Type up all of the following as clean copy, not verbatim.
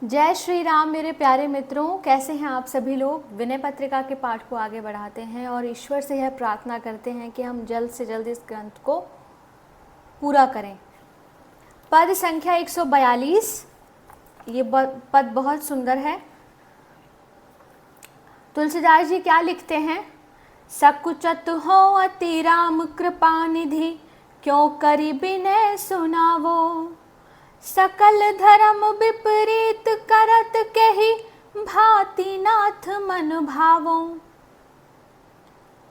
जय श्री राम मेरे प्यारे मित्रों, कैसे हैं आप सभी लोग। विनय पत्रिका के पाठ को आगे बढ़ाते हैं और ईश्वर से यह प्रार्थना करते हैं कि हम जल्द से जल्द इस ग्रंथ को पूरा करें। पद संख्या 142, ये पद बहुत सुंदर है। तुलसीदास जी क्या लिखते हैं? सकुचत हो अति राम कृपा निधि, क्यों करी बिनय सुनावो। सकल धर्म विपरीत करत केहि, भांति नाथ मन भावो।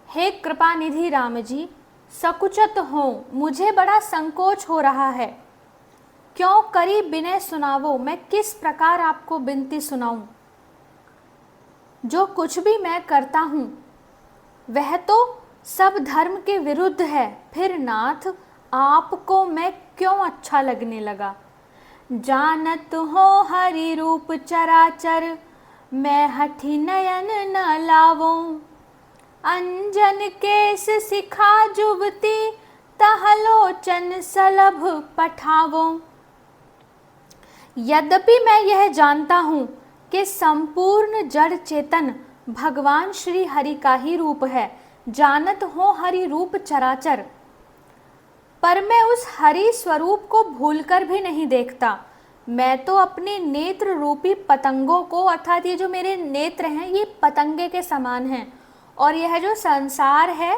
हे कृपा निधि राम जी, सकुचत हो, मुझे बड़ा संकोच हो रहा है। क्यों करी बिनय सुनावो, मैं किस प्रकार आपको बिनती सुनाऊं। जो कुछ भी मैं करता हूं वह तो सब धर्म के विरुद्ध है, फिर नाथ आपको मैं क्यों अच्छा लगने लगा। जानत हो हरि रूप चराचर, मैं हठी नयन न लावो। अंजन केस सिखा जुबती, तहलोचन सलभ पठावो। यद्यपि मैं यह जानता हूँ कि संपूर्ण जड़ चेतन भगवान श्री हरि का ही रूप है, जानत हो हरि रूप चराचर, पर मैं उस हरि स्वरूप को भूलकर भी नहीं देखता। मैं तो अपने नेत्र रूपी पतंगों को, अर्थात ये जो मेरे नेत्र हैं ये पतंगे के समान हैं, और यह जो संसार है,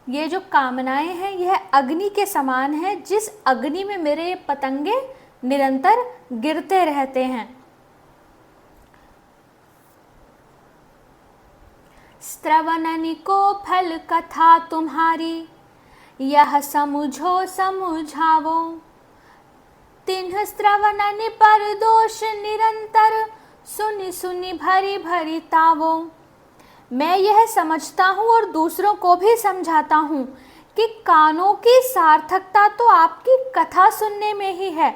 ये जो कामनाएं हैं, यह अग्नि के समान है, जिस अग्नि में मेरे ये पतंगे निरंतर गिरते रहते हैं। श्रवणनि को फल कथा तुम्हारी, यह समझो समझावो। तिन्ह श्रवणनि पर दोष निरंतर, सुनि सुनि भरी भरी तावो। मैं यह समझता हूँ और दूसरों को भी समझाता हूँ कि कानों की सार्थकता तो आपकी कथा सुनने में ही है,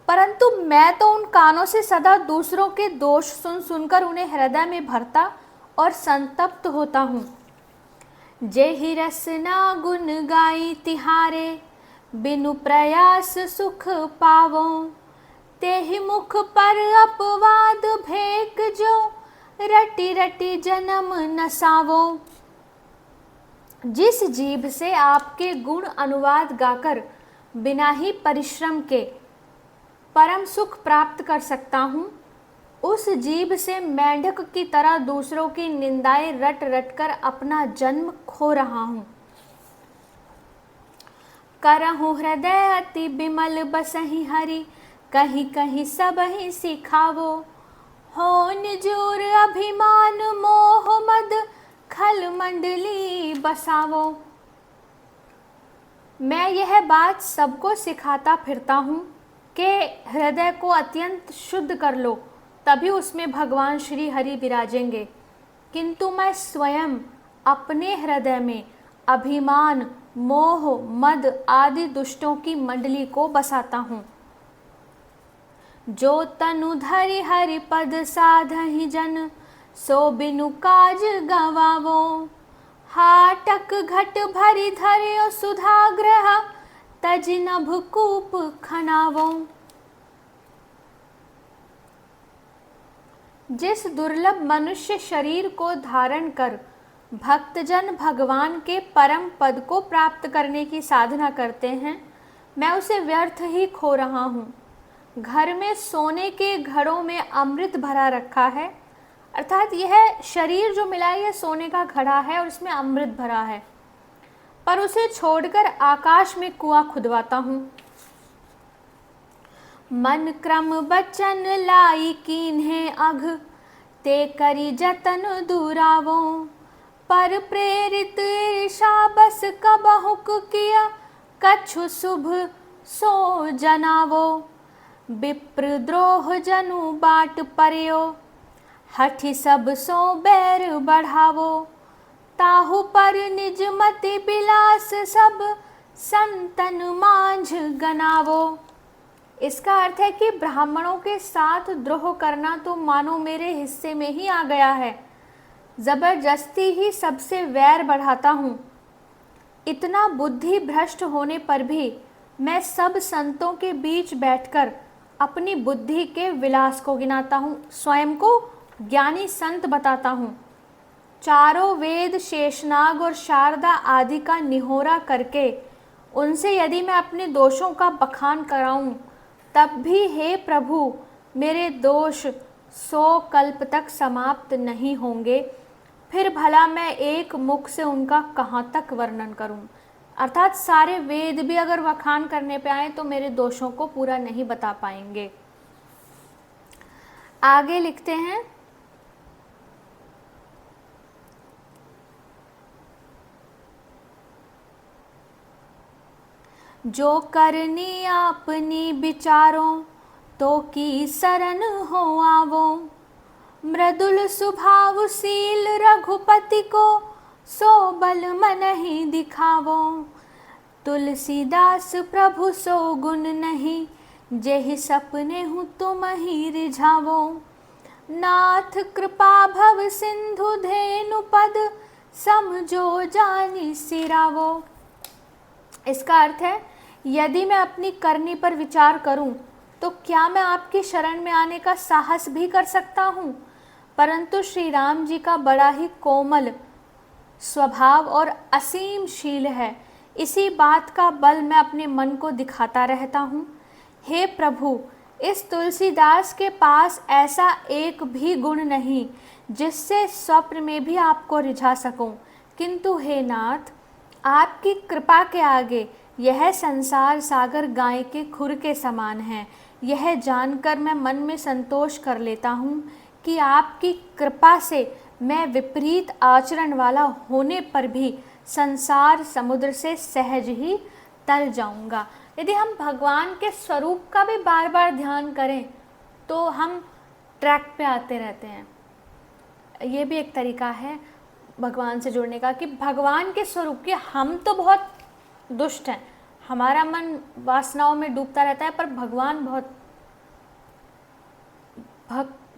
परंतु मैं तो उन कानों से सदा दूसरों के दोष सुन सुनकर उन्हें हृदय में भरता और संतप्त होता हूँ। जेहि रसना गुण गाई तिहारे, बिनु प्रयास सुख पावो। तेहि मुख पर अपवाद भेक जो, रटी रटी जन्म नसावो। जिस जीभ से आपके गुण अनुवाद गाकर बिना ही परिश्रम के परम सुख प्राप्त कर सकता हूँ, उस जीभ से मेंढक की तरह दूसरों की निंदाएं रट रट कर अपना जन्म खो रहा हूँ। करहु हृदय अति बिमल बसहि हरि, कहीं कहीं सब ही सिखावो। हो निजूर अभिमान मोह मद, खल मंडली बसावो। मैं यह बात सबको सिखाता फिरता हूँ कि हृदय को अत्यंत शुद्ध कर लो, तभी उसमें भगवान श्री हरि विराजेंगे, किंतु मैं स्वयं अपने हृदय में अभिमान मोह मद आदि दुष्टों की मंडली को बसाता हूँ। जो तनु धरि हरि पद साधहि जन, सो बिनु काज गवावो। हाटक घट भरि धर्यो सुधाग्रह, तज नभ कूप खनावो। जिस दुर्लभ मनुष्य शरीर को धारण कर भक्तजन भगवान के परम पद को प्राप्त करने की साधना करते हैं, मैं उसे व्यर्थ ही खो रहा हूँ। घर में सोने के घड़ों में अमृत भरा रखा है, अर्थात यह शरीर जो मिला है यह सोने का घड़ा है और इसमें अमृत भरा है, पर उसे छोड़कर आकाश में कुआं खुदवाता हूँ। मन क्रम बचन लाई कीन्हे अघ, ते करी जतन दुरावो। पर प्रेरित ईर्षा बस कबहुक किया, कछु शुभ सो जनावो। विप्र द्रोह जनु बाट पर्यो, हठि सब सो बैर बढ़ावो। ताहु पर निज मति बिलास सब, संतन मांझ गनावो। इसका अर्थ है कि ब्राह्मणों के साथ द्रोह करना तो मानो मेरे हिस्से में ही आ गया है, जबरदस्ती ही सबसे वैर बढ़ाता हूँ। इतना बुद्धि भ्रष्ट होने पर भी मैं सब संतों के बीच बैठकर अपनी बुद्धि के विलास को गिनाता हूँ, स्वयं को ज्ञानी संत बताता हूँ। चारों वेद, शेषनाग और शारदा आदि का निहोरा करके उनसे यदि मैं अपने दोषों का बखान कराऊं, तब भी हे प्रभु मेरे दोष 100 कल्प तक समाप्त नहीं होंगे। फिर भला मैं एक मुख से उनका कहाँ तक वर्णन करूं। अर्थात सारे वेद भी अगर बखान करने पे आए तो मेरे दोषों को पूरा नहीं बता पाएंगे। आगे लिखते हैं, जो करनी आपनी विचारों तो की शरण हो आवो। मृदुल स्वभावशील रघुपति को सो बल मन ही दिखावो। तुलसीदास प्रभु सो गुण नहीं, जेहि सपने हूँ तुम ही रिझावो। नाथ कृपा भव सिंधु धेनु पद, समझो जानी सिरावो। इसका अर्थ है, यदि मैं अपनी करनी पर विचार करूं तो क्या मैं आपकी शरण में आने का साहस भी कर सकता हूं। परंतु श्री राम जी का बड़ा ही कोमल स्वभाव और असीम शील है, इसी बात का बल मैं अपने मन को दिखाता रहता हूं। हे प्रभु, इस तुलसीदास के पास ऐसा एक भी गुण नहीं जिससे स्वप्न में भी आपको रिझा सकूं, किंतु हे नाथ, आपकी कृपा के आगे यह संसार सागर गाय के खुर के समान है। यह जानकर मैं मन में संतोष कर लेता हूँ कि आपकी कृपा से मैं विपरीत आचरण वाला होने पर भी संसार समुद्र से सहज ही तर जाऊंगा। यदि हम भगवान के स्वरूप का भी बार बार ध्यान करें तो हम ट्रैक पे आते रहते हैं। ये भी एक तरीका है भगवान से जुड़ने का कि भगवान के स्वरूप के, हम तो बहुत दुष्ट हैं, हमारा मन वासनाओं में डूबता रहता है, पर भगवान बहुत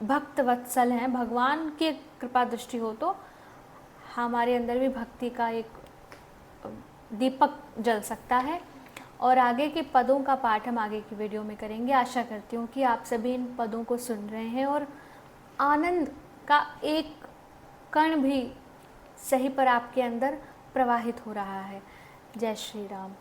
भक्त वत्सल हैं। भगवान की कृपा दृष्टि हो तो हमारे अंदर भी भक्ति का एक दीपक जल सकता है। और आगे के पदों का पाठ हम आगे की वीडियो में करेंगे। आशा करती हूँ कि आप सभी इन पदों को सुन रहे हैं और आनंद का एक कण भी सही पर आपके अंदर प्रवाहित हो रहा है। जय श्री राम।